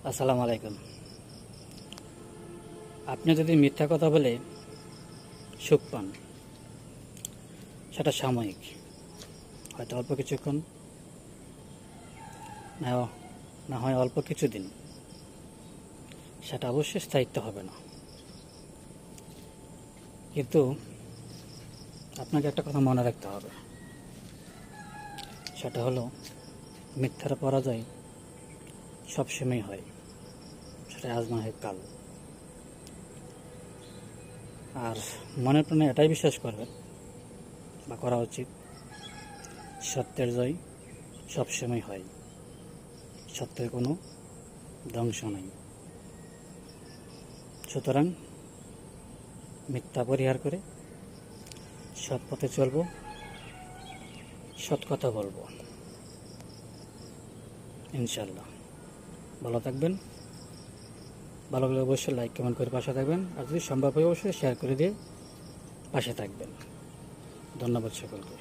আসসালামু আলাইকুম। আপনি যদি মিথ্যা কথা বলে সুখ পান, সেটা সাময়িক, হয়তো অল্প কিছুক্ষণ, না না হয় অল্প কিছুদিন, সেটা অবশ্যই স্থায়িত্ব হবে না। কিন্তু আপনাকে একটা কথা মনে রাখতে হবে, সেটা হলো মিথ্যার পরাজয় সবসময় হয়, সেটা আজ না হয় কাল। আর মনের প্রাণে এটাই বিশ্বাস করবেন বা করা উচিত, সত্যের জয় সবসময় হয়, সত্যের কোনো ধ্বংস নাই। সুতরাং মিথ্যা পরিহার করে সৎ পথে চলব, সৎ কথা বলবো, ইনশাল্লাহ। ভালো থাকবেন। ভালো লাগলে অবশ্যই লাইক কমেন্ট করে পাশে থাকবেন, আর যদি সম্ভব হয় অবশ্যই শেয়ার করে দিয়ে পাশে থাকবেন। ধন্যবাদ সকলকে।